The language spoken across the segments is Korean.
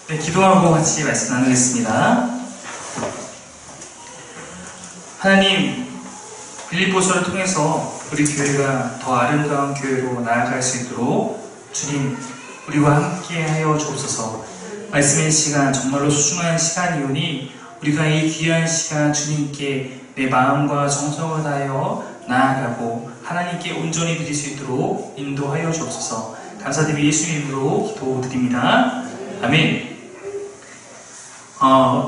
네, 기도하고 같이 말씀 나누겠습니다. 하나님, 빌립보서를 통해서 우리 교회가 더 아름다운 교회로 나아갈 수 있도록 주님, 우리와 함께 하여 주옵소서. 말씀의 시간, 정말로 소중한 시간이오니 우리가 이 귀한 시간 주님께 내 마음과 정성을 다하여 나아가고 하나님께 온전히 드릴 수 있도록 인도하여 주옵소서. 감사드리며 예수님 이름으로 기도드립니다. 아멘.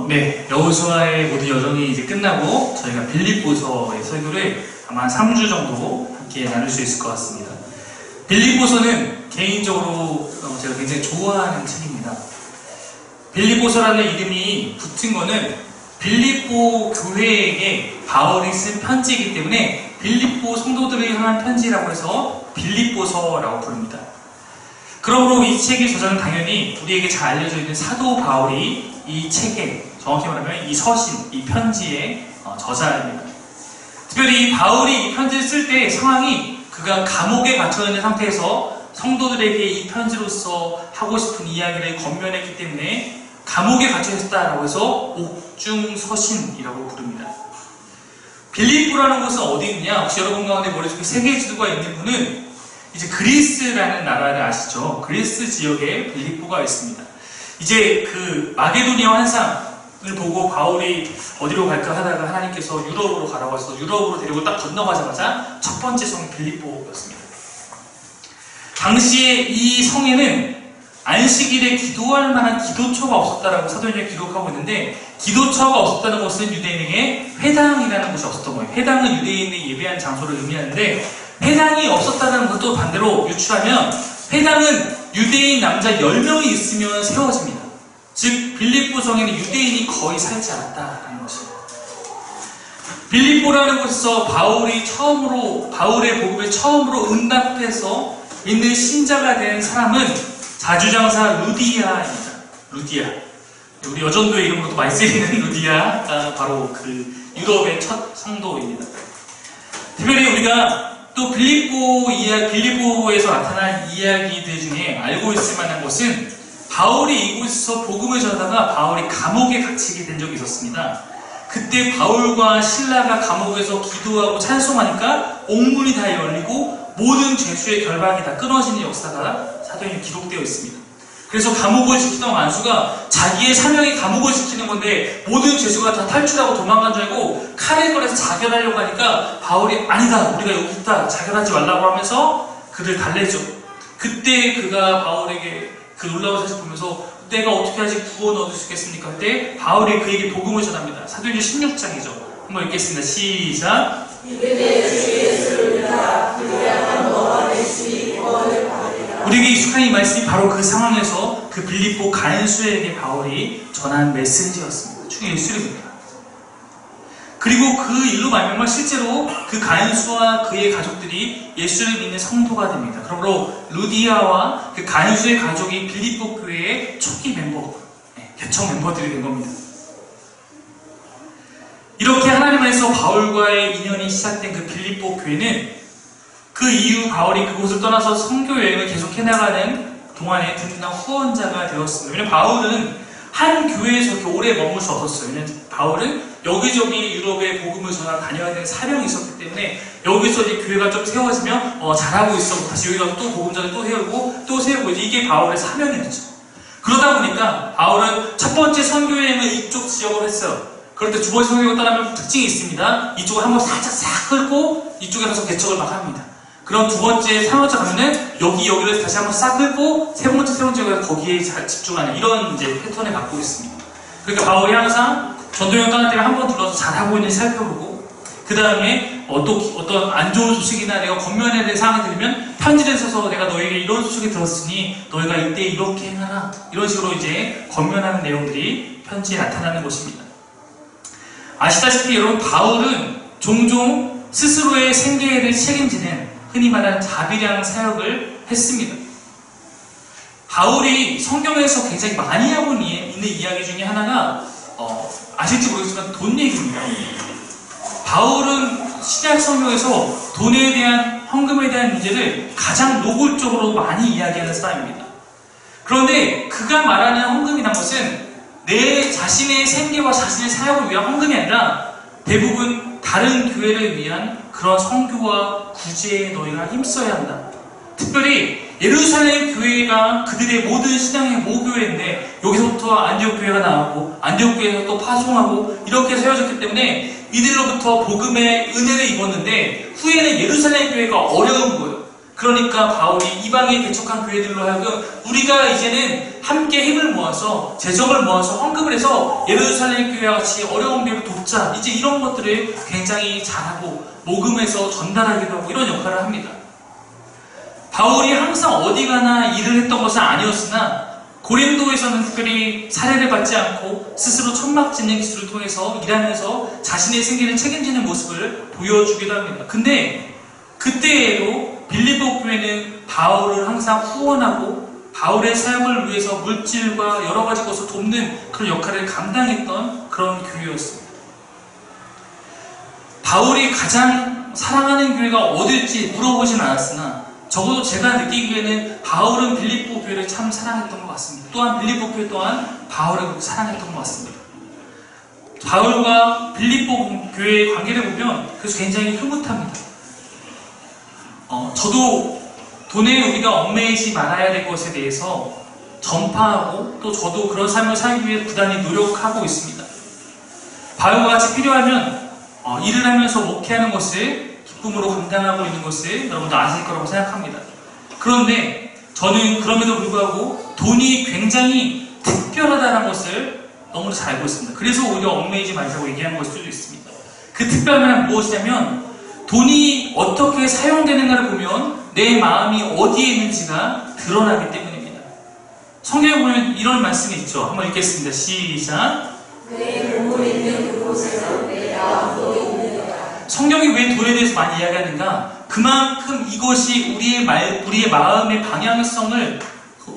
네, 여호수아의 모든 여정이 이제 끝나고 저희가 빌립보서의 설교를 아마 3주 정도 함께 나눌 수 있을 것 같습니다. 빌립보서는 개인적으로 제가 굉장히 좋아하는 책입니다. 빌립보서라는 이름이 붙은 거는 빌립보 교회에게 바울이 쓴 편지이기 때문에 빌립보 성도들을 향한 편지라고 해서 빌립보서라고 부릅니다. 그러므로 이 책의 저자는 당연히 우리에게 잘 알려져 있는 사도 바울이 이 책에, 정확히 말하면 이 서신, 이 편지의 저자입니다. 특별히 바울이 이 편지를 쓸 때 상황이 그가 감옥에 갇혀 있는 상태에서 성도들에게 이 편지로서 하고 싶은 이야기를 건면했기 때문에 감옥에 갇혀 있었다라고 해서 옥중서신이라고 부릅니다. 빌립보라는 곳은 어디 있느냐? 혹시 여러분 가운데 머릿속에 세계 지도가 있는 분은 이제 그리스라는 나라를 아시죠? 그리스 지역에 빌립보가 있습니다. 이제 그 마게도니아 환상을 보고 바울이 어디로 갈까 하다가 하나님께서 유럽으로 가라고 해서 유럽으로 데리고 딱 건너가자마자 첫 번째 성이 빌립보였습니다. 당시에 이 성에는 안식일에 기도할 만한 기도처가 없었다라고 사도행전에 기록하고 있는데, 기도처가 없었다는 것은 유대인에게 회당이라는 곳이 없었던 거예요. 회당은 유대인이 예배한 장소를 의미하는데, 회당이 없었다는 것도 반대로 유추하면 회당은 유대인 남자 10명이 있으면 세워집니다. 즉 빌립보 성에는 유대인이 거의 살지 않았다는 것입니다. 빌립보라는 곳에서 바울의 복음에 처음으로 응답해서 믿는 신자가 된 사람은 자주장사 루디아입니다. 루디아. 우리 여전도의 이름으로도 많이 쓰이는 루디아가 바로 그 유럽의 첫 성도입니다. 특별히 우리가 또 빌립보에서 나타난 이야기들 중에 알고 있을 만한 것은 바울이 이곳에서 복음을 전하다가 바울이 감옥에 갇히게 된 적이 있었습니다. 그때 바울과 실라가 감옥에서 기도하고 찬송하니까 옥문이 다 열리고 모든 죄수의 결박이 다 끊어지는 역사가 사도행전에 기록되어 있습니다. 그래서 감옥을 지키던 안수가 자기의 사명이 감옥을 지키는 건데 모든 죄수가 다 탈출하고 도망간 줄 알고 칼을 꺼내서 자결하려고 하니까 바울이 아니다, 우리가 여기 있다, 자결하지 말라고 하면서 그를 달래죠. 그때 그가 바울에게 그 놀라운 사실 보면서 내가 어떻게 하지 구원 얻을 수 있겠습니까? 그때 바울이 그에게 복음을 전합니다. 사도행전 16장이죠. 한번 읽겠습니다. 시작. 우리에게 익숙한 이 말씀이 바로 그 상황에서 그 빌립보 간수에게 바울이 전한 메시지였습니다. 주 예수입니다. 그리고 그 일로 말미암아 실제로 그 간수와 그의 가족들이 예수를 믿는 성도가 됩니다. 그러므로 루디아와 그 간수의 가족이 빌립보 교회의 초기 멤버, 개척 멤버들이 된 겁니다. 이렇게 하나님 안에서 바울과의 인연이 시작된 그 빌립보 교회는 그 이후 바울이 그곳을 떠나서 선교 여행을 계속 해나가는 동안에 든든한 후원자가 되었습니다. 왜냐하면 바울은 한 교회에서 이렇게 오래 머물 수 없었어요. 왜냐하면 바울은 여기저기 유럽에 복음을 전하 다녀야 되는 사명이 있었기 때문에 여기서 이제 교회가 좀 세워지면 잘하고 있어, 다시 여기가 또 복음 전을 또 세우고 이게 바울의 사명이었죠. 그러다 보니까 바울은 첫 번째 선교 여행을 이쪽 지역으로 했어요. 그럴 때 두 번째 선교 여행을 떠나면 특징이 있습니다. 이쪽을 한번 살짝 싹 긁고 이쪽에 가서 개척을 막 합니다. 그럼 두 번째, 3번째 가면은 여기를 다시 한번 싹 긁고 세 번째 가서 거기에 잘 집중하는 이런 이제 패턴을 갖고 있습니다. 그러니까 바울이 항상 전도여행 떠날 때는 한번 둘러서 잘하고 있는지 살펴보고 그 다음에 어떤 안 좋은 소식이나 내가 건면해야 될 상황이 들리면 편지를 써서 내가 너에게 이런 소식이 들었으니 너희가 이때 이렇게 행하라, 이런 식으로 이제 건면하는 내용들이 편지에 나타나는 것입니다. 아시다시피 여러분, 바울은 종종 스스로의 생계를 책임지는 흔히 말하는 자비량 사역을 했습니다. 바울이 성경에서 굉장히 많이 하고 있는 이야기 중에 하나가 아실지 모르겠지만 돈 얘기입니다. 바울은 신약 성경에서 돈에 대한, 헌금에 대한 문제를 가장 노골적으로 많이 이야기하는 사람입니다. 그런데 그가 말하는 헌금이나 헌금이라는 것은 내 자신의 생계와 자신의 사역을 위한 헌금이 아니라 대부분 다른 교회를 위한 그런 선교와 구제에 너희가 힘써야 한다. 특별히 예루살렘 교회가 그들의 모든 신앙의 모교회인데 여기서부터 안디옥 교회가 나오고 안디옥 교회에서 또 파송하고 이렇게 세워졌기 때문에 이들로부터 복음의 은혜를 입었는데 후에는 예루살렘 교회가 어려운 거예요. 그러니까 바울이 이방에 개척한 교회들로 하여금 우리가 이제는 함께 힘을 모아서 재정을 모아서 헌금을 해서 예루살렘 교회와 같이 어려운 교회를 돕자. 이제 이런 것들을 굉장히 잘하고 모금해서 전달하기도 하고 이런 역할을 합니다. 바울이 항상 어디 가나 일을 했던 것은 아니었으나 고린도에서는 특별히 사례를 받지 않고 스스로 천막 짓는 기술을 통해서 일하면서 자신의 생계를 책임지는 모습을 보여주기도 합니다. 근데 그때에도 빌립보 교회는 바울을 항상 후원하고 바울의 사역을 위해서 물질과 여러 가지 것을 돕는 그런 역할을 감당했던 그런 교회였습니다. 바울이 가장 사랑하는 교회가 어딜지 물어보진 않았으나 적어도 제가 느끼기에는 바울은 빌립보 교회를 참 사랑했던 것 같습니다. 또한 빌립보 교회 또한 바울을 사랑했던 것 같습니다. 바울과 빌립보 교회의 관계를 보면 그래서 굉장히 흐뭇합니다. 저도 돈에 우리가 얽매이지 말아야 될 것에 대해서 전파하고 또 저도 그런 삶을 살기 위해 부단히 노력하고 있습니다. 바울과 같이 필요하면 일을 하면서 목회하는 것을 기쁨으로 감당하고 있는 것을 여러분도 아실 거라고 생각합니다. 그런데 저는 그럼에도 불구하고 돈이 굉장히 특별하다는 것을 너무나 잘 알고 있습니다. 그래서 오히려 얽매이지 말자고 얘기하는 것일 수도 있습니다. 그 특별함은 무엇이냐면 돈이 어떻게 사용되는가를 보면 내 마음이 어디에 있는지가 드러나기 때문입니다. 성경에 보면 이런 말씀이 있죠. 한번 읽겠습니다. 시작. 내 몸을 있는 그곳에서 내 마음도 있느니라. 성경이 왜 돈에 대해서 많이 이야기하는가? 그만큼 이것이 우리의 마음의 방향성을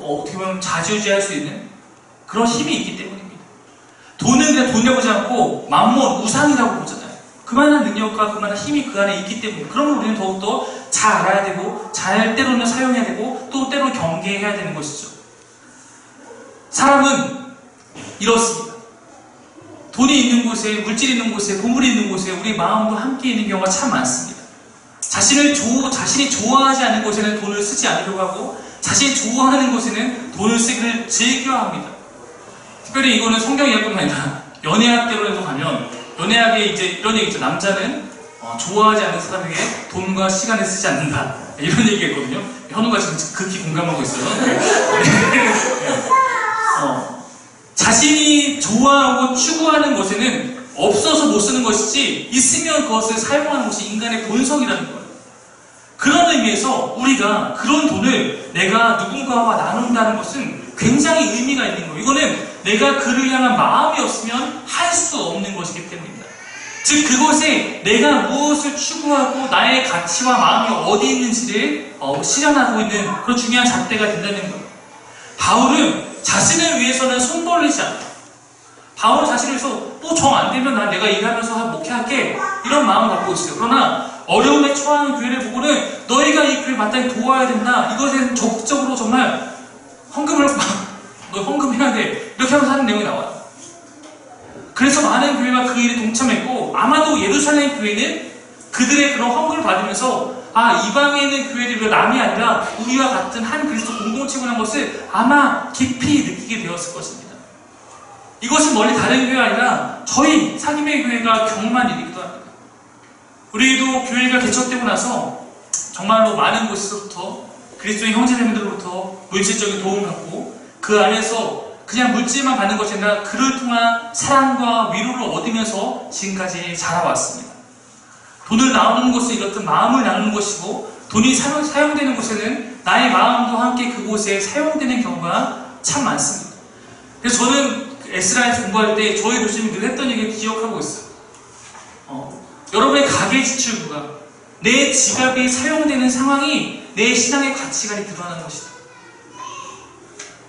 어떻게 보면 좌지우지할 수 있는 그런 힘이 있기 때문입니다. 돈은 그냥 돈이라고 보지 않고 만몬, 우상이라고 보잖아요. 그만한 능력과 그만한 힘이 그 안에 있기 때문에 그러면 우리는 더욱더 잘 알아야 되고 잘 때로는 사용해야 되고 또 때로 경계해야 되는 것이죠. 사람은 이렇습니다. 돈이 있는 곳에, 물질이 있는 곳에, 보물이 있는 곳에 우리 마음도 함께 있는 경우가 참 많습니다. 자신이 좋아하지 않는 곳에는 돈을 쓰지 않으려고 하고 자신이 좋아하는 곳에는 돈을 쓰기를 즐겨합니다. 특별히 이거는 성경 이야기뿐만 아니라 연애학대로도 가면 연애학에 이제 이런 얘기 있죠. 남자는 좋아하지 않는 사람에게 돈과 시간을 쓰지 않는다. 이런 얘기했거든요. 현우가 지금 극히 공감하고 있어요. 자신이 좋아하고 추구하는 것에는 없어서 못 쓰는 것이지 있으면 그것을 사용하는 것이 인간의 본성이라는 거예요. 그런 의미에서 우리가 그런 돈을 내가 누군가와 나눈다는 것은 굉장히 의미가 있는 거예요. 이거는 내가 그를 향한 마음이 없으면 할 수 없는 것이기 때문입니다. 즉 그곳에 내가 무엇을 추구하고 나의 가치와 마음이 어디 있는지를 실현하고 있는 그런 중요한 잣대가 된다는 거예요. 바울은 자신을 위해서는 손 벌리지 않아요. 바울은 자신을 위해서 정 안 되면 내가 일하면서 목회할게 이런 마음을 갖고 있어요. 그러나 어려움에 처하는 교회를 보고는 너희가 이 교회 마땅히 도와야 된다. 이것에는 적극적으로 정말 너 헌금해야 돼. 이렇게 하면서 하는 내용이 나와요. 그래서 많은 교회가 그 일에 동참했고 아마도 예루살렘 교회는 그들의 그런 헌금을 받으면서 이방에 있는 교회들이 남이 아니라 우리와 같은 한 그리스도 공동체구나 것을 아마 깊이 느끼게 되었을 것입니다. 이것은 멀리 다른 교회가 아니라 저희 사김의 교회가 경험한 일이기도 합니다. 우리도 교회가 개척되고 나서 정말로 많은 곳에서부터 그리스도의 형제자매들로부터 물질적인 도움을 받고 그 안에서 그냥 물질만 받는 것이 아니라 그를 통한 사랑과 위로를 얻으면서 지금까지 자라왔습니다. 돈을 나누는 것은 이렇듯 마음을 나누는 것이고 돈이 사용되는 곳에는 나의 마음도 함께 그곳에 사용되는 경우가 참 많습니다. 그래서 저는 에스라에서 공부할 때 저희 교수님이 늘 했던 얘기를 기억하고 있어요. 여러분의 가계 지출부가 내 지갑이 사용되는 상황이 내 신앙의 가치관이 드러나는 것이다.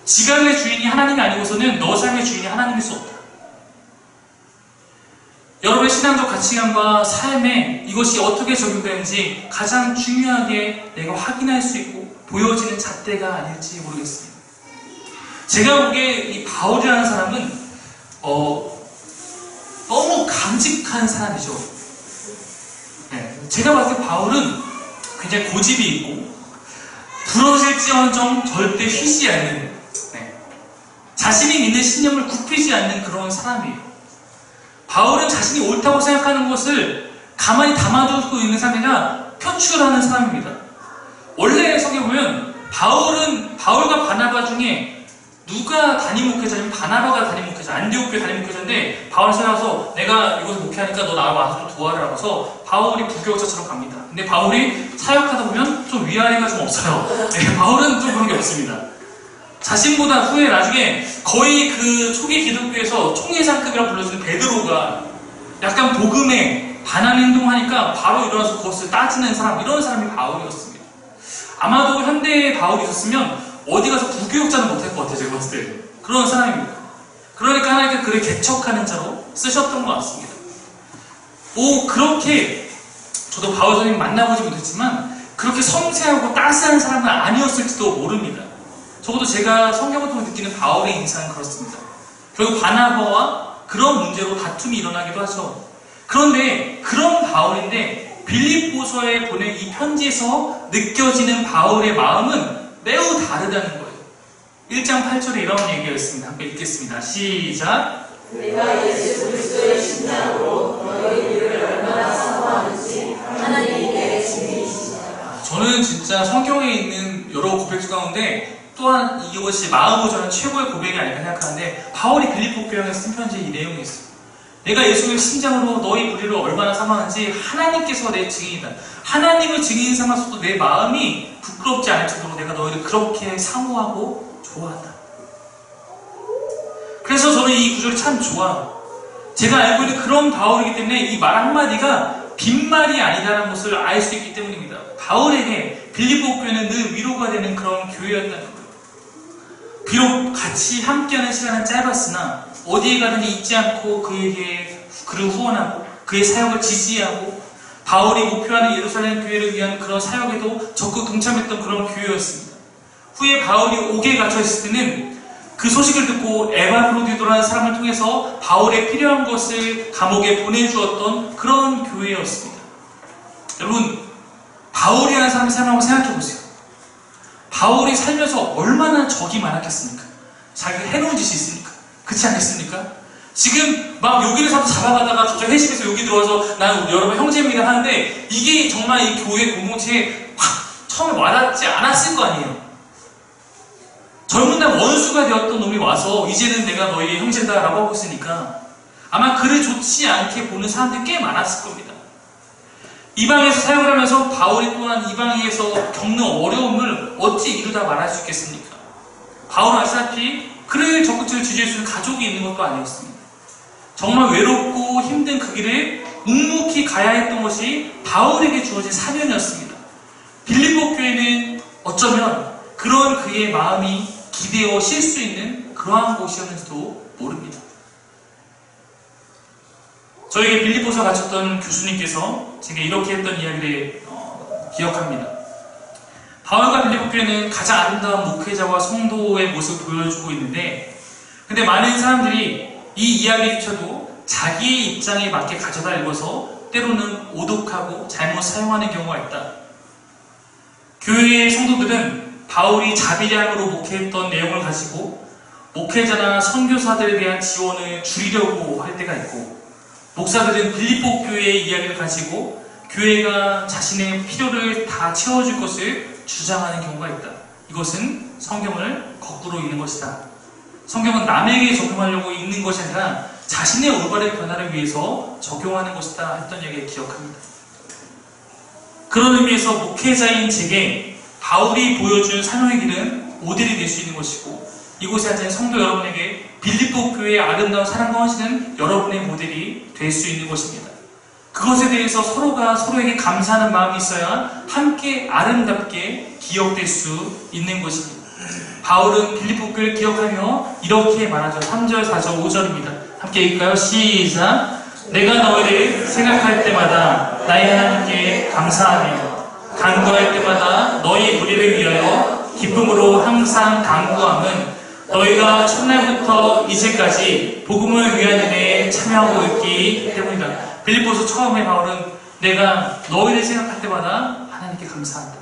지갑의 주인이 하나님이 아니고서는 너 삶의 주인이 하나님일 수 없다. 여러분의 신앙적 가치관과 삶에 이것이 어떻게 적용되는지 가장 중요하게 내가 확인할 수 있고 보여지는 잣대가 아닐지 모르겠습니다. 제가 보기에 이 바울이라는 묵직한 사람이죠. 네. 제가 봤을 때 바울은 굉장히 고집이 있고 부러질지언정 절대 쉬지 않는, 네. 자신이 믿는 신념을 굽히지 않는 그런 사람이에요. 바울은 자신이 옳다고 생각하는 것을 가만히 담아두고 있는 사람이 아니라 표출하는 사람입니다. 원래 성경에 보면 바울과 바나바 중에 누가 담임 목회자냐면 바나바가 담임 목회자, 안디옥 교회 담임 목회자인데 바울이 찾아와서 내가 이곳을 목회하니까 너 나와 와서 좀 도와라 하고서 바울이 부교육자처럼 갑니다. 근데 바울이 사역하다 보면 좀 위아래가 좀 없어요. 네, 바울은 좀 그런 게 없습니다. 자신보다 후에 나중에 거의 그 초기 기독교에서 총회장급이라고 불러주는 베드로가 약간 복음에 반하는 행동하니까 바로 일어나서 그것을 따지는 사람, 이런 사람이 바울이었습니다. 아마도 현대에 바울이 있었으면 어디 가서 부교육자는 못할 것 같아요, 제가 봤을 때. 그런 사람입니다. 그러니까 하나님께 그를 개척하는 자로 쓰셨던 것 같습니다. 그렇게 저도 바울 선생님 만나보지 못했지만 그렇게 섬세하고 따스한 사람은 아니었을지도 모릅니다. 적어도 제가 성경을 통해 느끼는 바울의 인상은 그렇습니다. 결국 바나바와 그런 문제로 다툼이 일어나기도 하죠. 그런데 그런 바울인데 빌립보서에 보낸 이 편지에서 느껴지는 바울의 마음은 매우 다르다는 거예요. 1장 8절에 이런 얘기가 있습니다. 함께 읽겠습니다. 시작. 내가 예수 그리스도의 신장으로 너희 일을 얼마나 사모하는지 하나님이 내게 증인이시니라. 저는 진짜 성경에 있는 여러 고백 가운데 또한 이것이 마음으로 저는 최고의 고백이 아닐까 생각하는데 바울이 빌립보 교회에 쓴 편지에 이 내용이 있어요. 내가 예수의 신장으로 너희 우리를 얼마나 사모하는지 하나님께서 내 증인이다. 하나님을 증인 삼아서도 내 마음이 부끄럽지 않을 정도로 내가 너희를 그렇게 사모하고 좋아한다. 그래서 저는 이 구절이 참 좋아요. 제가 알고 있는 그런 바울이기 때문에 이 말 한마디가 빈말이 아니라는 것을 알 수 있기 때문입니다. 바울에게 빌립보 교회는 늘 위로가 되는 그런 교회였다는 거예요. 비록 같이 함께하는 시간은 짧았으나 어디에 가든지 잊지 않고 그를 후원하고 그의 사역을 지지하고 바울이 목표하는 예루살렘 교회를 위한 그런 사역에도 적극 동참했던 그런 교회였습니다. 후에 바울이 옥에 갇혀있을 때는 그 소식을 듣고 에바브로디도라는 사람을 통해서 바울에 필요한 것을 감옥에 보내주었던 그런 교회였습니다. 여러분, 바울이라는 사람의 삶을 한번 생각해보세요. 바울이 살면서 얼마나 적이 많았겠습니까? 자기가 해놓은 짓이 있습니까? 그렇지 않겠습니까? 지금 막 여기를 잡아가다가 저쪽 회식에서 여기 들어와서 난 여러분 형제입니다 하는데 이게 정말 이 교회 공동체에 확 처음에 와닿지 않았을 거 아니에요. 젊은 날 원수가 되었던 놈이 와서 이제는 내가 너희의 형제다라고 하고 있으니까 아마 그를 좋지 않게 보는 사람들이 꽤 많았을 겁니다. 이방에서 사역을 하면서 바울이 또한 이방에서 겪는 어려움을 어찌 이루다 말할 수 있겠습니까? 바울은 아시다시피 그를 적극적으로 지지해 주는 가족이 있는 것도 아니었습니다. 정말 외롭고 힘든 그 길을 묵묵히 가야 했던 것이 바울에게 주어진 사명이었습니다. 빌립보 교회는 어쩌면 그런 그의 마음이 기대어 실 수 있는 그러한 곳이었는지도 모릅니다. 저에게 빌립보서 가르쳤던 교수님께서 제게 이렇게 했던 이야기를 기억합니다. 바울과 빌립보 교회는 가장 아름다운 목회자와 성도의 모습을 보여주고 있는데 근데 많은 사람들이 이 이야기조차도 자기의 입장에 맞게 가져다 읽어서 때로는 오독하고 잘못 사용하는 경우가 있다. 교회의 성도들은 바울이 자비량으로 목회했던 내용을 가지고 목회자나 선교사들에 대한 지원을 줄이려고 할 때가 있고 목사들은 빌립보 교회의 이야기를 가지고 교회가 자신의 필요를 다 채워줄 것을 주장하는 경우가 있다. 이것은 성경을 거꾸로 읽는 것이다. 성경은 남에게 적용하려고 읽는 것이 아니라 자신의 올바른 변화를 위해서 적용하는 것이다 했던 이야기를 기억합니다. 그런 의미에서 목회자인 제게 바울이 보여준 사명의 길은 모델이 될 수 있는 것이고 이곳에 앉은 성도 여러분에게 빌립보 교회의 아름다운 사랑과 헌신은 여러분의 모델이 될 수 있는 것입니다. 그것에 대해서 서로가 서로에게 감사하는 마음이 있어야 함께 아름답게 기억될 수 있는 것입니다. 바울은 빌립보 교회를 기억하며 이렇게 말하죠. 3절, 4절, 5절입니다. 함께 읽을까요? 시작! 내가 너희를 생각할 때마다 나의 하나님께 감사하며 간구할 때마다 너희 무리를 위하여 기쁨으로 항상 간구함은 너희가 첫날부터 이제까지 복음을 위한 일에 참여하고 있기 때문이다. 빌립보서 처음에 바울은 내가 너희를 생각할 때마다 하나님께 감사한다.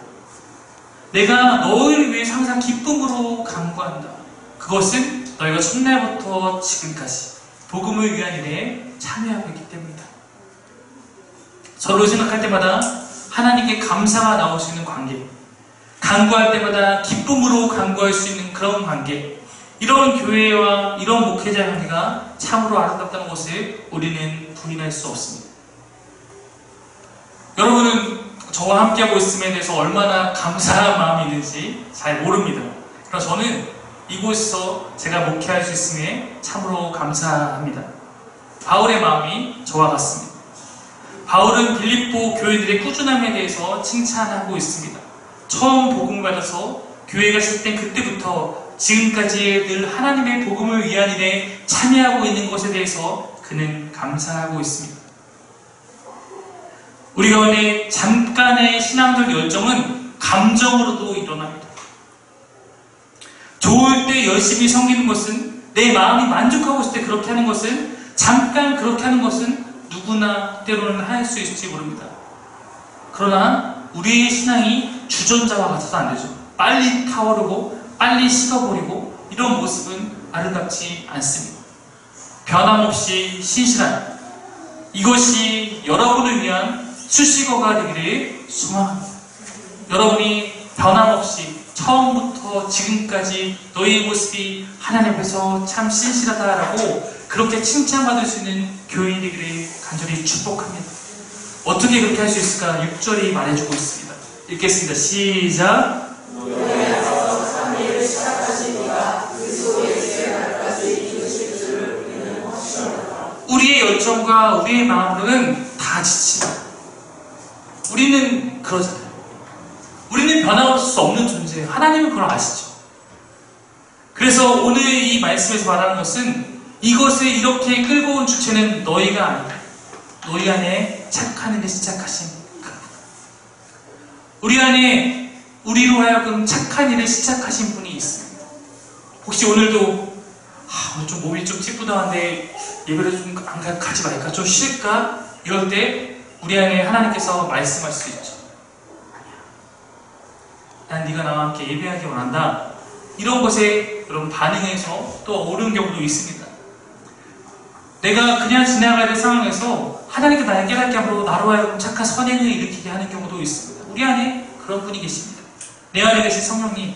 내가 너희를 위해서 항상 기쁨으로 간구한다. 그것은 너희가 첫날부터 지금까지 복음을 위한 일에 참여하고 있기 때문이다. 저를 생각할 때마다 하나님께 감사가 나올 수 있는 관계, 간구할 때마다 기쁨으로 간구할 수 있는 그런 관계, 이런 교회와 이런 목회자 관계가 참으로 아름답다는 것을 우리는 부인할 수 없습니다. 여러분은 저와 함께하고 있음에 대해서 얼마나 감사한 마음이 있는지 잘 모릅니다. 그러나 저는 이곳에서 제가 목회할 수 있음에 참으로 감사합니다. 바울의 마음이 저와 같습니다. 바울은 빌립보 교회들의 꾸준함에 대해서 칭찬하고 있습니다. 처음 복음을 받아서 교회가 시작된 그때부터 지금까지 늘 하나님의 복음을 위한 일에 참여하고 있는 것에 대해서 그는 감사하고 있습니다. 우리 가운데 잠깐의 신앙적 열정은 감정으로도 일어납니다. 좋을 때 열심히 섬기는 것은, 내 마음이 만족하고 있을 때 그렇게 하는 것은, 잠깐 그렇게 하는 것은 누구나 때로는 할 수 있을지 모릅니다. 그러나 우리의 신앙이 주전자와 같아서 안 되죠. 빨리 타오르고 빨리 식어버리고 이런 모습은 아름답지 않습니다. 변함없이 신실한, 이것이 여러분을 위한 수식어가 되기를 소망합니다. 여러분이 변함없이 처음부터 지금까지 너희의 모습이 하나님 앞에서 참 신실하다라고 그렇게 칭찬받을 수 있는 교인이 되기를 간절히 축복합니다. 어떻게 그렇게 할 수 있을까? 6절이 말해주고 있습니다. 읽겠습니다. 시작. 우리의 열정과 우리의 마음으로는 다 지치다. 우리는 그러잖아요. 우리는 변화할 수 없는 존재예요. 하나님은 그걸 아시죠. 그래서 오늘 이 말씀에서 말하는 것은 이것을 이렇게 끌고 온 주체는 너희가 아니다. 너희 안에 착한 일을 시작하신 그분. 우리 안에 우리로 하여금 착한 일을 시작하신 분이 있습니다. 혹시 오늘도 오늘 좀 몸이 좀 찌뿌둥한데 예배를 좀 안 가지 말까? 좀 쉴까? 이럴 때 우리 안에 하나님께서 말씀할 수 있죠. 아니야. 난 네가 나와 함께 예배하기 원한다. 이런 것에 여러분 반응해서 또 오른 경우도 있습니다. 내가 그냥 지나가야 될 상황에서 하나님께 나를 깨닫게 함으로 나로 하여금 착한 선행을 일으키게 하는 경우도 있습니다. 우리 안에 그런 분이 계십니다. 내 안에 계신 성령님,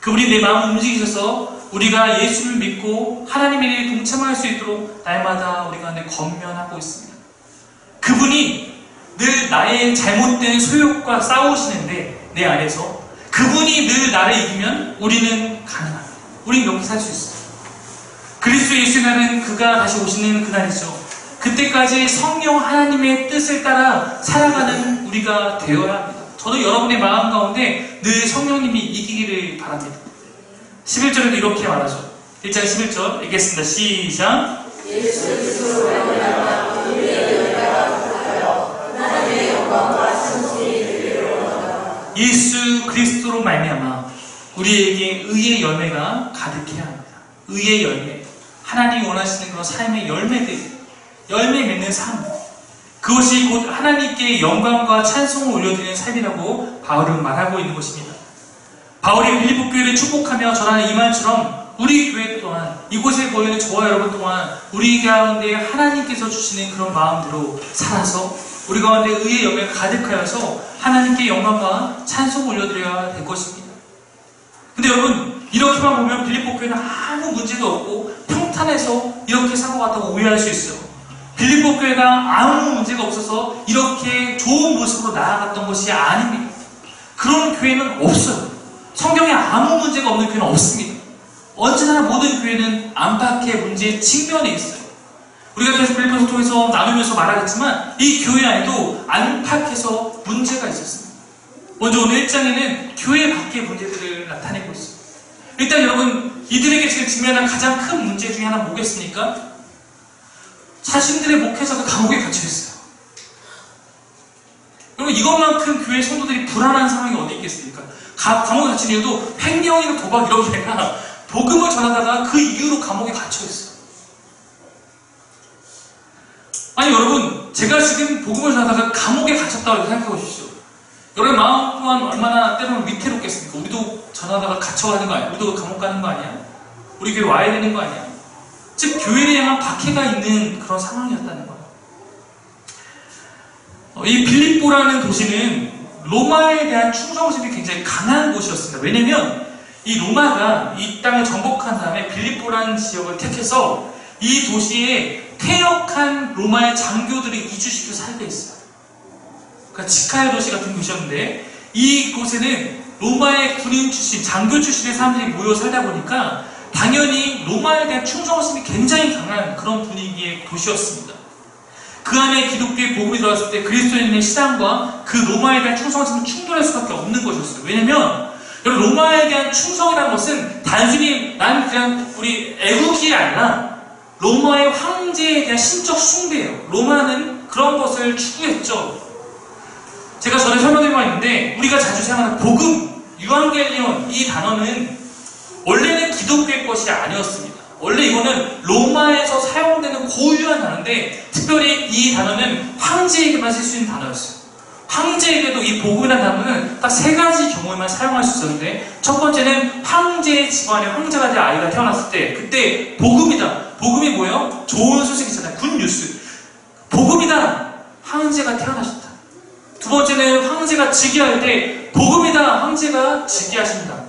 그분이 내 마음을 움직이셔서 우리가 예수를 믿고 하나님의 일에 동참할 수 있도록 날마다 우리가 안에 권면하고 있습니다. 그분이 늘 나의 잘못된 소욕과 싸우시는데 내 안에서 그분이 늘 나를 이기면 우리는 가능합니다. 우리는 여기 살 수 있어요. 그리스도 예수의 날은 그가 다시 오시는 그날이죠. 그때까지 성령 하나님의 뜻을 따라 살아가는 우리가 되어야 합니다. 저도 여러분의 마음 가운데 늘 성령님이 이기기를 바랍니다. 11절에도 이렇게 말하죠. 1장 11절 읽겠습니다. 시작. 예수 그리스도로 말미암아 우리의 열매가 돋아요. 하나님의 영광과 찬송이 되기를 원하노라. 예수 그리스도로 말미암아 우리에게 의의 열매가 가득해야 합니다. 의의 열매, 하나님이 원하시는 그런 삶의 열매들, 열매 맺는 삶, 그것이 곧 하나님께 영광과 찬송을 올려드리는 삶이라고 바울은 말하고 있는 것입니다. 바울이 빌립보 교회를 축복하며 전하는 이 말처럼 우리 교회 또한, 이곳에 모이는 저와 여러분 또한 우리 가운데 하나님께서 주시는 그런 마음대로 살아서 우리 가운데 의의 열매가 가득하여서 하나님께 영광과 찬송을 올려드려야 될 것입니다. 근데 여러분, 이렇게만 보면 빌립보 교회는 아무 문제도 없고 평탄해서 이렇게 산 것 같다고 오해할 수 있어요. 빌립보 교회가 아무 문제가 없어서 이렇게 좋은 모습으로 나아갔던 것이 아닙니다. 그런 교회는 없어요. 성경에 아무 문제가 없는 교회는 없습니다. 언제나 모든 교회는 안팎의 문제의 측면에 있어요. 우리가 계속 빌립보서 통해서 나누면서 말하겠지만 이 교회 안에도 안팎에서 문제가 있었습니다. 먼저 오늘 1장에는 교회 밖의 문제들을 나타내고 있습니다. 일단 여러분, 이들에게 지금 직면한 가장 큰 문제 중에 하나는 뭐겠습니까? 자신들의 목회자가 감옥에 갇혀있어요. 여러분, 이것만큼 교회 성도들이 불안한 상황이 어디 있겠습니까? 감옥에 갇힌 이유도 횡령이나 도박 이런 게 아니라 복음을 전하다가 그 이후로 감옥에 갇혀 있어요. 아니 여러분, 제가 지금 복음을 전하다가 감옥에 갇혔다고 생각해 보십시오. 여러분 마음 또한 얼마나 때로는 위태롭겠습니까? 우리도 전하다가 갇혀가는 거 아니야? 우리도 감옥 가는 거 아니야? 우리 교회 와야 되는 거 아니야? 즉 교회를 향한 박해가 있는 그런 상황이었다는 거예요. 이 빌립보라는 도시는 로마에 대한 충성심이 굉장히 강한 곳이었습니다. 왜냐면 이 로마가 이 땅을 정복한 다음에 빌립보라는 지역을 택해서 이 도시에 퇴역한 로마의 장교들을 이주시켜 살게 했어요. 그러니까 지카야 도시 같은 곳이었는데 이곳에는 로마의 군인 출신, 장교 출신의 사람들이 모여 살다 보니까 당연히 로마에 대한 충성심이 굉장히 강한 그런 분위기의 도시였습니다. 그 안에 기독교의 복음이 들어왔을 때 그리스도인의 신앙과 그 로마에 대한 충성심은 충돌할 수밖에 없는 것이었어요. 왜냐면 로마에 대한 충성이라는 것은 단순히 나는 그냥 우리 애국이 아니라 로마의 황제에 대한 신적 숭배예요. 로마는 그런 것을 추구했죠. 제가 전에 설명드린 바 있는데 우리가 자주 사용하는 복음, 유앙겔리온 이 단어는 원래는 기독교의 것이 아니었습니다. 원래 이거는 로마에서 사용되는 고유한 단어인데 특별히 이 단어는 황제에게만 쓸 수 있는 단어였어요. 황제에게도 이 복음이라는 단어는 딱 세 가지 경우에만 사용할 수 있었는데 첫 번째는 황제의 집안에 황제가 될 아이가 태어났을 때 그때 복음이다. 복음이 뭐예요? 좋은 소식이잖아요. 굿뉴스. 복음이다. 황제가 태어나셨다. 두 번째는 황제가 즉위할 때 복음이다. 황제가 즉위하신다.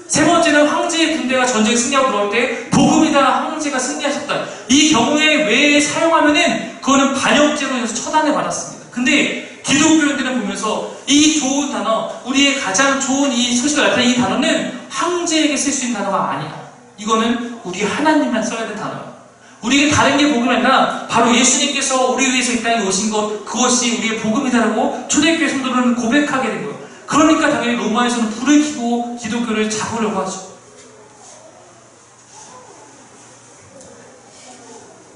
세 번째는 황제의 군대가 전쟁에 승리하고 들어올 때 복음이다. 황제가 승리하셨다. 이 경우에 왜 사용하면은 그거는 반역죄로 해서 처단을 받았습니다. 근데 기독교인들은 보면서 이 좋은 단어, 우리의 가장 좋은 이 소식을 나타내는 이 단어는 황제에게 쓸 수 있는 단어가 아니다. 이거는 우리 하나님만 써야 되는 단어야. 우리에게 다른 게 복음이 아니라 바로 예수님께서 우리 위해서 이 땅에 오신 것, 그것이 우리의 복음이다라고 초대교회 성도들은 고백하게 된 거예요. 그러니까 당연히 로마에서는 불을 켜고 기독교를 잡으려고 하죠.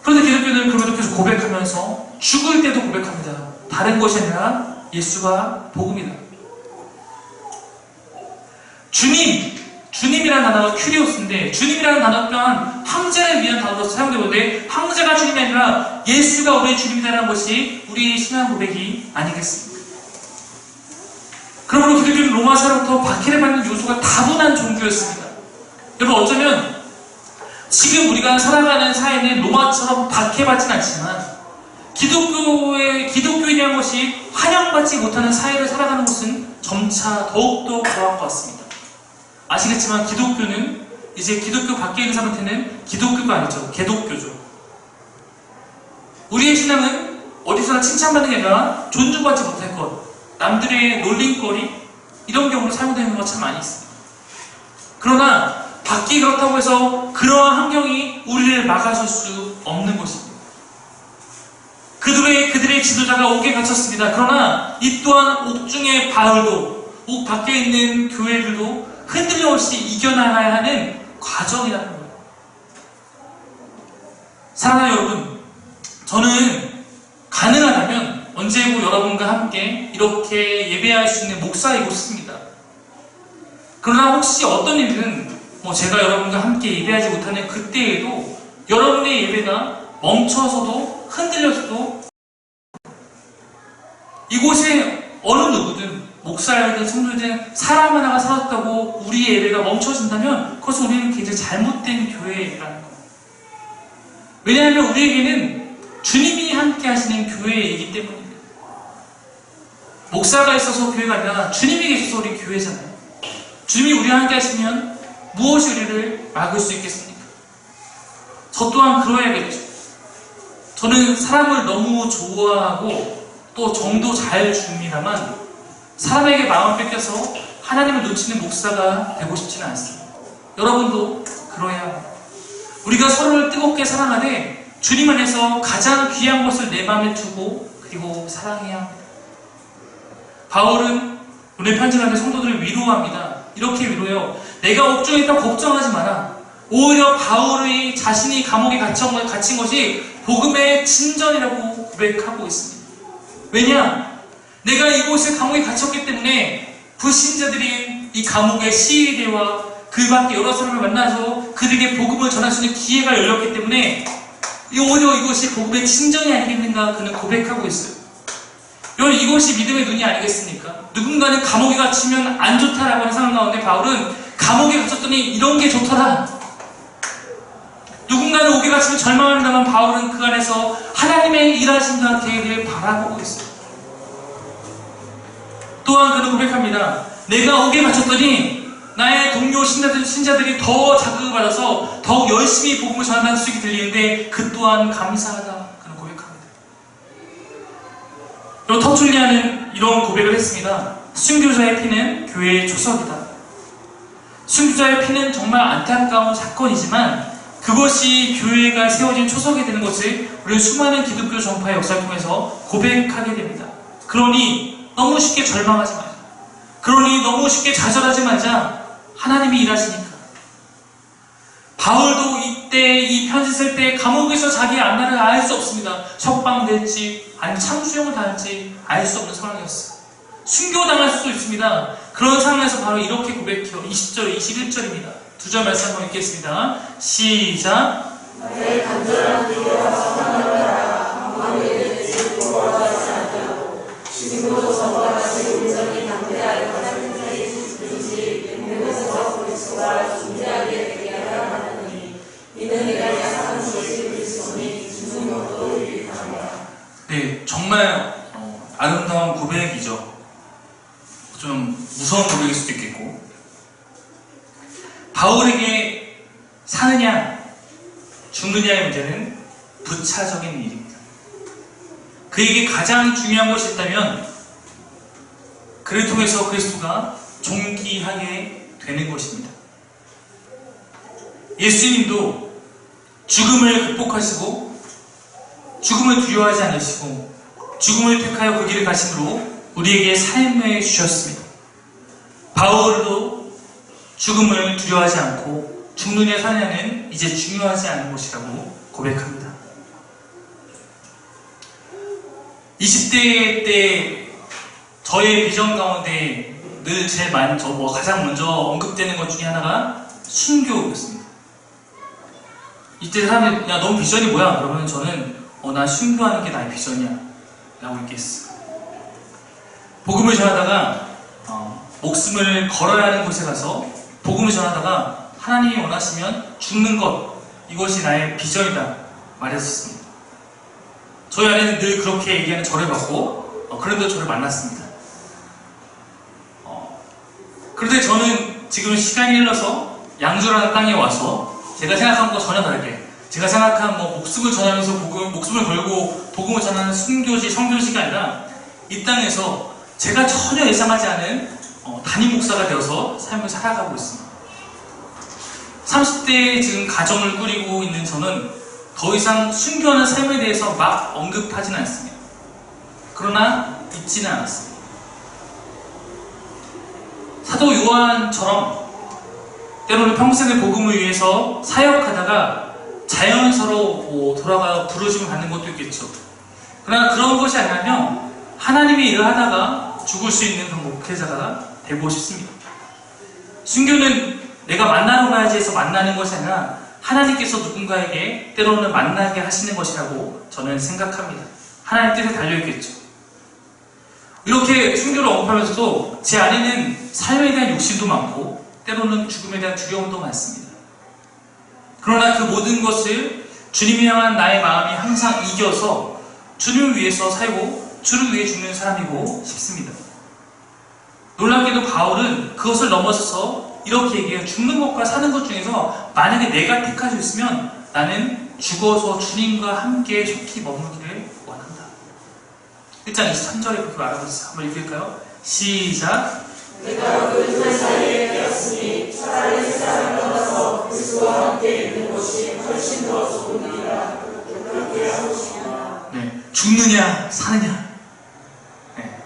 그런데 기독교는 그럼에도 계속 고백하면서 죽을 때도 고백합니다. 다른 것이 아니라 예수가 복음이다. 주님이라는 단어가 큐리오스인데 주님이라는 단어 또한 황제를 위한 단어로 사용되는데 황제가 주님이 아니라 예수가 우리의 주님이라는 것이 우리의 신앙 고백이 아니겠습니까? 그러므로 기독교는 로마사로부터 박해를 받는 요소가 다분한 종교였습니다. 여러분 어쩌면 지금 우리가 살아가는 사회는 로마처럼 박해받진 않지만 기독교인이라는 것이 환영받지 못하는 사회를 살아가는 것은 점차 더욱더 그러할 것 같습니다. 아시겠지만 기독교는 이제 기독교 밖에 있는 사람한테는 기독교가 아니죠. 개독교죠. 우리의 신앙은 어디서나 칭찬받는 게 아니라 존중받지 못할 것, 남들의 놀림거리 이런 경우로 사용되는 경우가 참 많이 있습니다. 그러나 밖이 그렇다고 해서 그러한 환경이 우리를 막아설 수 없는 것입니다. 그들의 지도자가 옥에 갇혔습니다. 그러나 이 또한 옥중의 바울도 옥 밖에 있는 교회들도 흔들림 없이 이겨나가야 하는 과정이라는 거예요. 사랑하는 여러분, 저는 가능하다면 언제고 여러분과 함께 이렇게 예배할 수 있는 목사이고 싶습니다. 그러나 혹시 어떤 일은 제가 여러분과 함께 예배하지 못하는 그때에도 여러분의 예배가 멈춰서도 흔들려서도 이곳에 어느 누구든 목사이든 성도든 사람 하나가 살았다고 우리의 예배가 멈춰진다면 그것은 우리는 굉장히 잘못된 교회의 예배라는 거예요. 왜냐하면 우리에게는 주님이 함께 하시는 교회이기 때문입니다. 목사가 있어서 교회가 아니라 주님이 계셔서 우리 교회잖아요. 주님이 우리와 함께 하시면 무엇이 우리를 막을 수 있겠습니까? 저 또한 그러해야겠죠. 저는 사람을 너무 좋아하고 또 정도 잘 줍니다만 사람에게 마음을 뺏겨서 하나님을 놓치는 목사가 되고 싶지는 않습니다. 여러분도 그러해야 합니다. 우리가 서로를 뜨겁게 사랑하되 주님 안에서 가장 귀한 것을 내 마음에 두고 그리고 사랑해야 합니다. 바울은 오늘 편지를 성도들을 위로합니다. 이렇게 위로해요. 내가 옥중에 있다 걱정하지 마라. 오히려 바울의 자신이 감옥에 갇힌 것이 복음의 진전이라고 고백하고 있습니다. 왜냐? 내가 이곳에 감옥에 갇혔기 때문에 불신자들이 이 감옥의 시위대와 그 밖에 여러 사람을 만나서 그들에게 복음을 전할 수 있는 기회가 열렸기 때문에 오히려 이것이 복음의 진정이 아니겠는가 그는 고백하고 있어요. 여러분, 이것이 믿음의 눈이 아니겠습니까? 누군가는 감옥에 갇히면 안 좋다라고 하는 상황 가운데 바울은 감옥에 갇혔더니 이런 게 좋더라. 누군가는 옥에 갇히면 절망한다만 바울은 그 안에서 하나님의 일하심과 계획을 바라보고 있어요. 또한 그는 고백합니다. 내가 옥에 갇혔더니 나의 동료 신자들이 더 자극을 받아서 더욱 열심히 복음을 전한다는 소식이 들리는데 그 또한 감사하다. 그는 고백합니다. 그리고 터툴리아는 이런 고백을 했습니다. 순교자의 피는 교회의 초석이다. 순교자의 피는 정말 안타까운 사건이지만 그것이 교회가 세워진 초석이 되는 것을 우리 수많은 기독교 전파의 역사를 통해서 고백하게 됩니다. 그러니 너무 쉽게 절망하지 말자. 그러니 너무 쉽게 좌절하지 말자. 하나님이 일하시니까. 바울도 이때 이 편지 쓸 때 감옥에서 자기의 앞날을 알 수 없습니다. 석방될지 아니면 참수형을 당할지 알 수 없는 상황이었어요. 순교당할 수도 있습니다. 그런 상황에서 바로 이렇게 고백해요. 20절, 21절입니다. 두 절 말씀 한번 읽겠습니다. 시작. 나의 간절한 기도와 소망을 아무에게 질투하지 않도록 지금도 저와 같이 온전히 담대하여 가진 자의 뜻이지 믿음에서 그리스도와 존재하게 되게 하라 하느니 이는 내가 약한 것이 그리스도니 죽는 것도 유익하니라. 네, 정말 아름다운 고백이죠. 좀 무서운 고백일 수도 있겠고, 바울에게 사느냐 죽느냐의 문제는 부차적인 일입니다. 그에게 가장 중요한 것이 있다면 그를 통해서 그리스도가 존귀하게 되는 것입니다. 예수님도 죽음을 극복하시고 죽음을 두려워하지 않으시고 죽음을 택하여 그 길을 가심으로 우리에게 삶을 주셨습니다. 바울도 죽음을 두려워하지 않고 죽느냐 사느냐는 이제 중요하지 않은 것이라고 고백합니다. 20대 때 저의 비전 가운데 늘 제일 가장 먼저 언급되는 것 중에 하나가 순교였습니다. 이때 사람들이 야, 넌 비전이 뭐야? 그러면 저는 나 순교하는 게 나의 비전이야 라고 얘기했어요. 복음을 전하다가 목숨을 걸어야 하는 곳에 가서 복음을 전하다가 하나님이 원하시면 죽는 것, 이것이 나의 비전이다 말했었습니다. 저희 아내는 늘 그렇게 얘기하는 저를 봤고 그런데 저를 만났습니다. 그런데 저는 지금 시간이 흘러서 양주라는 땅에 와서 제가 생각한 것과 전혀 다르게 제가 생각한 목숨을 전하면서 목숨을 걸고 복음을 전하는 순교시, 성교시가 아니라 이 땅에서 제가 전혀 예상하지 않은 담임 목사가 되어서 삶을 살아가고 있습니다. 30대에 지금 가정을 꾸리고 있는 저는 더 이상 순교하는 삶에 대해서 막 언급하지는 않습니다. 그러나 잊지는 않았습니다. 사도 요한처럼 때로는 평생을 복음을 위해서 사역하다가 자연스러워 돌아가 부르심을 받는 것도 있겠죠. 그러나 그런 것이 아니라면 하나님의 일을 하다가 죽을 수 있는 그런 목회자가 되고 싶습니다. 순교는 내가 만나러 가야지 해서 만나는 것이 아니라 하나님께서 누군가에게 때로는 만나게 하시는 것이라고 저는 생각합니다. 하나님 뜻에 달려있겠죠. 이렇게 순교를 언급하면서도 제 안에는 삶에 대한 욕심도 많고 때로는 죽음에 대한 두려움도 많습니다. 그러나 그 모든 것을 주님이 향한 나의 마음이 항상 이겨서 주님을 위해서 살고 주를 위해 죽는 사람이고 싶습니다. 놀랍게도 바울은 그것을 넘어서서 이렇게 얘기해요. 죽는 것과 사는 것 중에서 만약에 내가 택할 수 있으면 나는 죽어서 주님과 함께 속히 머물기를 원한다. 1장 23절에 그렇게 말하고 있어요. 한번 읽을까요? 시작. 내가 그들 사이에 되었으니 차라리 세상을 떠나서 그리스도와 함께 있는 것이 훨씬 더 좋은 일이라 그렇게 하고 싶다. 네, 죽느냐 사느냐. 네.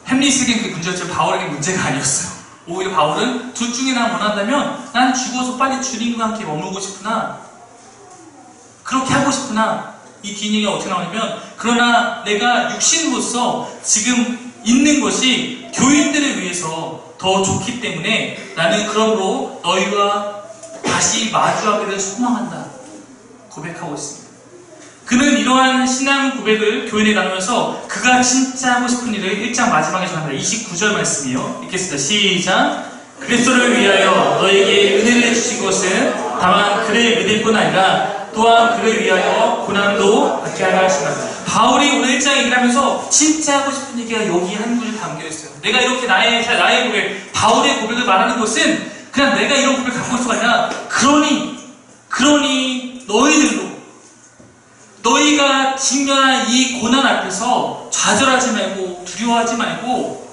햄리스에겐 그게 문제였지만 바울에게 문제가 아니었어요. 오히려 바울은 둘 중에 난 원한다면 난 죽어서 빨리 주님과 함께 머물고 싶으나 그렇게 하고 싶으나 이 뒷얘기가 어떻게 나오냐면 그러나 내가 육신으로서 지금 있는 것이 교인들을 위해서 더 좋기 때문에 나는 그러므로 너희와 다시 마주하기를 소망한다 고백하고 있습니다. 그는 이러한 신앙 고백을 교인에 나누면서 그가 진짜 하고 싶은 일을 1장 마지막에 전합니다. 29절 말씀이요. 읽겠습니다. 시작. 그리스도를 위하여 너에게 은혜를 주신 것은 다만 그의 은혜뿐 아니라 또한 그를 위하여 고난도 받게 하려 하신다. 바울이 오늘 1장에 얘기를 하면서 진짜 하고 싶은 얘기가 여기 한 구절에 담겨있어요. 내가 이렇게 나의 고백, 바울의 고백을 말하는 것은 그냥 내가 이런 고백을 갖고 있어가 아니라 그러니 너희들로 너희가 직면한 이 고난 앞에서 좌절하지 말고 두려워하지 말고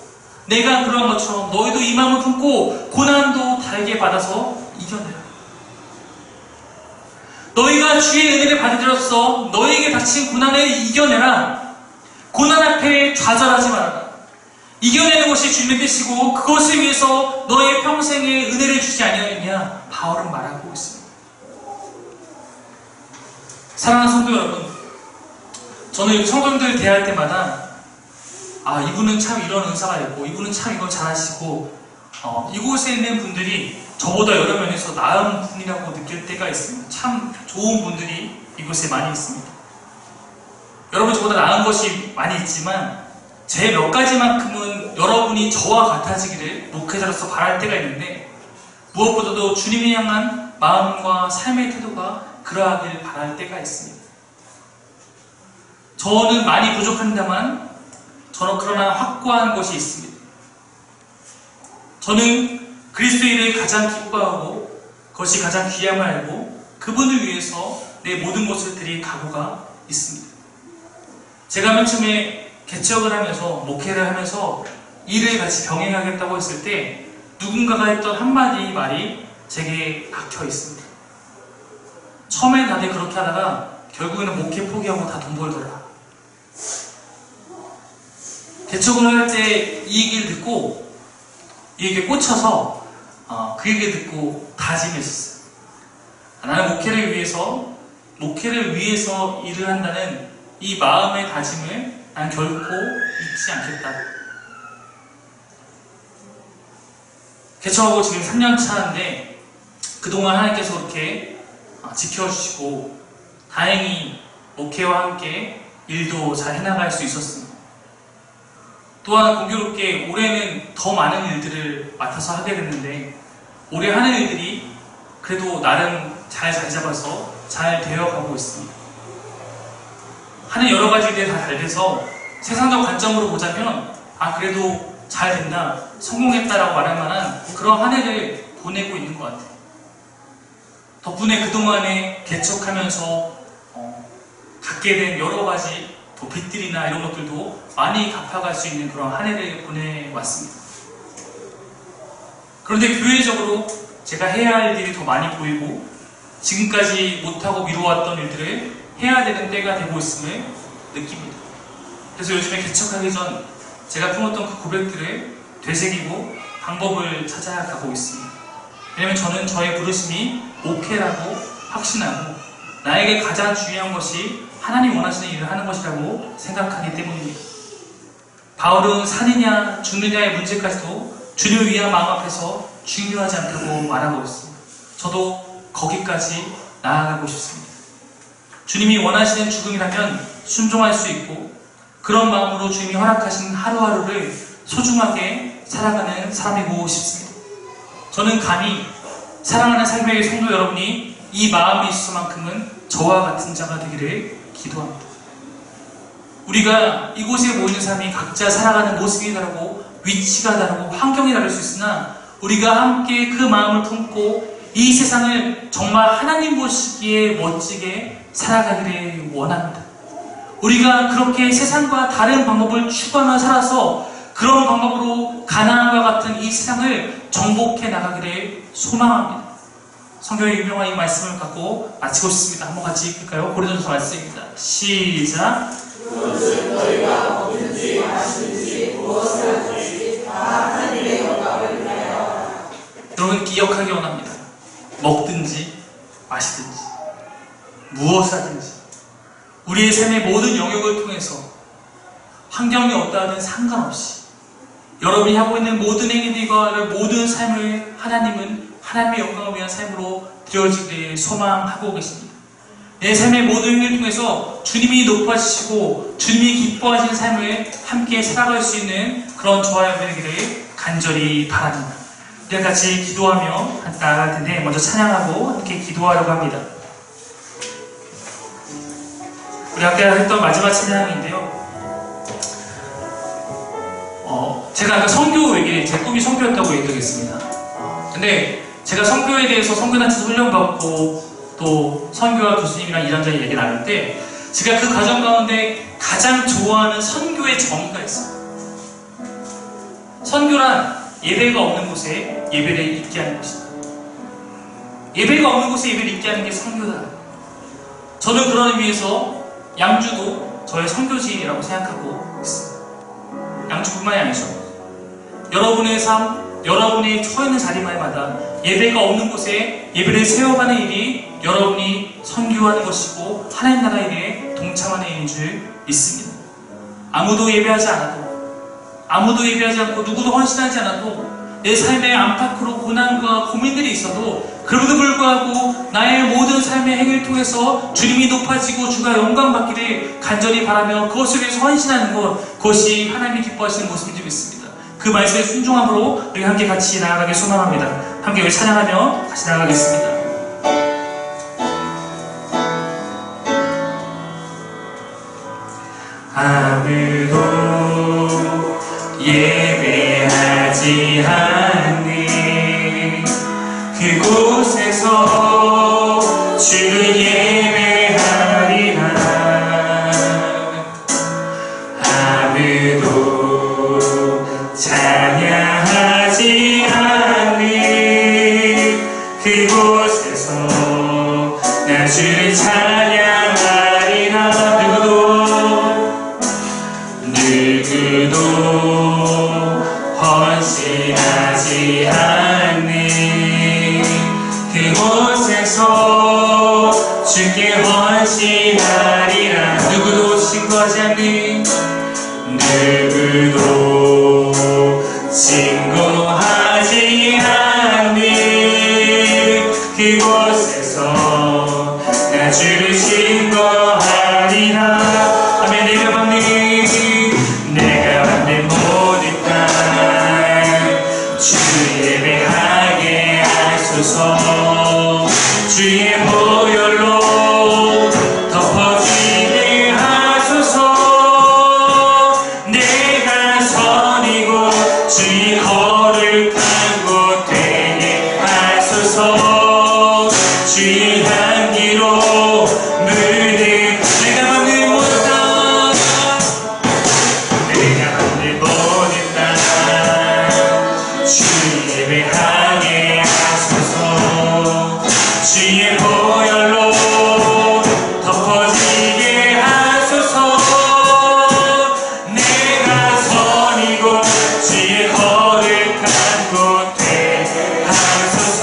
내가 그러한 것처럼 너희도 이 마음을 품고 고난도 달게 받아서 이겨내라. 너희가 주의 은혜를 받으로써 너희에게 닥친 고난을 이겨내라. 고난 앞에 좌절하지 말아라. 이겨내는 것이 주님의 뜻이고 그것을 위해서 너의 평생에 은혜를 주지 아니하느냐 바울은 말하고 있습니다. 사랑하는 성도 여러분, 저는 성도님들 대할 때마다 이분은 참 이런 은사가 있고 이분은 참 이걸 잘하시고 이곳에 있는 분들이 저보다 여러 면에서 나은 분이라고 느낄 때가 있습니다. 참 좋은 분들이 이곳에 많이 있습니다. 여러분 저보다 나은 것이 많이 있지만 제 몇 가지만큼은 여러분이 저와 같아지기를 목회자로서 바랄 때가 있는데 무엇보다도 주님을 향한 마음과 삶의 태도가 그러하길 바랄 때가 있습니다. 저는 많이 부족합니다만 저는 그러나 확고한 것이 있습니다. 저는 그리스도의 일을 가장 기뻐하고 그것이 가장 귀함을 알고 그분을 위해서 내 모든 것을 드릴 각오가 있습니다. 제가 맨 처음에 개척을 하면서 목회를 하면서 일을 같이 병행하겠다고 했을 때 누군가가 했던 한마디 말이 제게 박혀 있습니다. 처음엔 다들 그렇게 하다가 결국에는 목회 포기하고 다 돈 벌더라. 개척을 할 때 이 얘기를 듣고 이 얘기에 꽂혀서 그 얘기를 듣고 다짐했었어요. 나는 목회를 위해서 일을 한다는 이 마음의 다짐을 난 결코 잊지 않겠다. 개척하고 지금 3년 차인데 그동안 하나님께서 그렇게 지켜주시고 다행히 목회와 함께 일도 잘 해나갈 수 있었습니다. 또한 공교롭게 올해는 더 많은 일들을 맡아서 하게 됐는데 올해 하는 일들이 그래도 나름 잘 자리 잡아서 잘 되어가고 있습니다. 하는 여러 가지 일들이 다 잘 돼서 세상적 관점으로 보자면 그래도 잘 된다, 성공했다라고 말할 만한 그런 한 해를 보내고 있는 것 같아요. 덕분에 그동안에 개척하면서 갖게 된 여러 가지 빚들이나 이런 것들도 많이 갚아갈 수 있는 그런 한 해를 보내왔습니다. 그런데 교회적으로 제가 해야 할 일이 더 많이 보이고 지금까지 못하고 미뤄왔던 일들을 해야 되는 때가 되고 있음을 느낍니다. 그래서 요즘에 개척하기 전 제가 품었던 그 고백들을 되새기고 방법을 찾아가고 있습니다. 왜냐하면 저는 저의 부르심이 목회라고 확신하고 나에게 가장 중요한 것이 하나님 원하시는 일을 하는 것이라고 생각하기 때문입니다. 바울은 사느냐 죽느냐의 문제까지도 주님을 위한 마음 앞에서 중요하지 않다고 말하고 있습니다. 저도 거기까지 나아가고 싶습니다. 주님이 원하시는 죽음이라면 순종할 수 있고 그런 마음으로 주님이 허락하신 하루하루를 소중하게 살아가는 사람이고 싶습니다. 저는 감히 사랑하는 삶의 성도 여러분이 이 마음이 있어만큼은 저와 같은 자가 되기를 기도합니다. 우리가 이곳에 모이는 사람이 각자 살아가는 모습이 다르고 위치가 다르고 환경이 다를 수 있으나 우리가 함께 그 마음을 품고 이 세상을 정말 하나님 보시기에 멋지게 살아가기를 원합니다. 우리가 그렇게 세상과 다른 방법을 추구하며 살아서 그런 방법으로 가나안과 같은 이 세상을 정복해 나가기를 소망합니다. 성경의 유명한 이 말씀을 갖고 마치고 싶습니다. 한번 같이 읽을까요? 고린도전서 말씀입니다. 시작. 무엇을 너희가 먹든지 마시든지 무엇을 하든지 다 하나님의 영광을 위하여. 여러분 기억하기 원합니다. 먹든지 마시든지 무엇을 하든지 우리의 삶의 모든 영역을 통해서 환경이 어떠하든 상관없이 여러분이 하고 있는 모든 행위들과 모든 삶을 하나님은 하나님의 영광을 위한 삶으로 드려지기를 소망하고 계십니다. 내 삶의 모든 행위를 통해서 주님이 높아지시고 주님이 기뻐하시는 삶을 함께 살아갈 수 있는 그런 저와 여러분이 되기를 간절히 바랍니다. 우리 같이 기도하며 나아갈 텐데 먼저 찬양하고 함께 기도하려고 합니다. 우리 아까 했던 마지막 찬양인데요. 제가 아까 선교 얘기, 제 꿈이 선교였다고 얘기하겠습니다. 근데 제가 선교에 대해서 선교단체에서 훈련받고 또 선교와 교수님이랑 이런저런 얘기 나눌 때 제가 그 과정 가운데 가장 좋아하는 선교의 정의가 있어요. 선교란 예배가 없는 곳에 예배를 있게 하는 것이다. 예배가 없는 곳에 예배를 있게 하는 게 선교다. 저는 그런 의미에서 양주도 저의 선교지라고 생각하고 있습니다. 양주뿐만이 아니죠. 여러분의 삶, 여러분이 처해 있는 자리마다 예배가 없는 곳에 예배를 세워가는 일이 여러분이 선교하는 것이고 하나님 나라 일에 동참하는 일인 줄 믿습니다. 아무도 예배하지 않고 누구도 헌신하지 않아도 내 삶의 안팎으로 고난과 고민들이 있어도 그럼에도 불구하고 나의 모든 삶의 행위를 통해서 주님이 높아지고 주가 영광받기를 간절히 바라며 그것을 위해서 헌신하는 것, 그것이 하나님이 기뻐하시는 모습인 줄 믿습니다. 그 말씀에 순종함으로 우리 함께 같이 나아가길 소망합니다. 함께 우리 찬양하며 같이 나아가겠습니다. 아무도 예배하지 않는 그곳에서 주를 예배하리라. 아무도 찬양하지 않는 그곳에서 나 주를 찬양하리라. 누구도 헌신하지 않는 그곳에서 주께 헌신하리라. 누구도 신고하지 않는, 누구도 신고하지 않는 그곳에서 나 주를 신고하리라. 아멘. 내가 받는 모든 땅 주 예배하게 하소서. 주의 보혈로 덮어지게 하소서. 내가 선이고 주의 거룩한 곳 되게 하소서. 주의 향기로 물든 내가 받는 모든 땅, 내가 받는 모든 땅 주 예배하게 하소서. 주의 보혈로 덮어지게 하소서. 내가 선이고 주의 거룩한 곳 되게 하소서.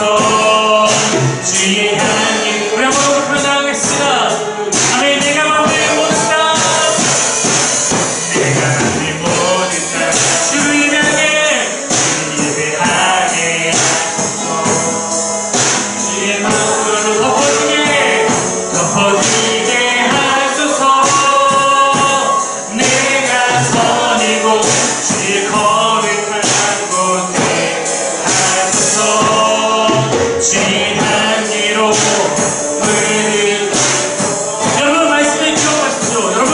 주의 향기 우리 한번 표현하겠습니다. 아멘. 내가 받는 모든 땅, 내가 받는 모든 땅 주 예배하게 하소서. 주의 마음으로 덮어지게 하소서. 내가 선이고 주의 거룩한 곳 되게 하소서. 주의 향기로 물든 여러분 말씀을 기억하십시오. 여러분,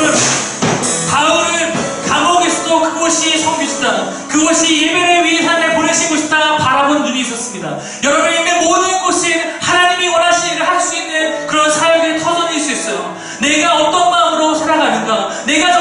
바울은 감옥에서도 그곳이 성교지다, 그것이 예배를 위해 산에 보내신 곳이다 바라본 눈이 있었습니다. 여러분이 있는 모든 곳은 하나님이 원하시는 일을 할 수 있는 그런 사역의 터전일 수 있어요. 내가 어떤 마음으로 살아가는가, 내가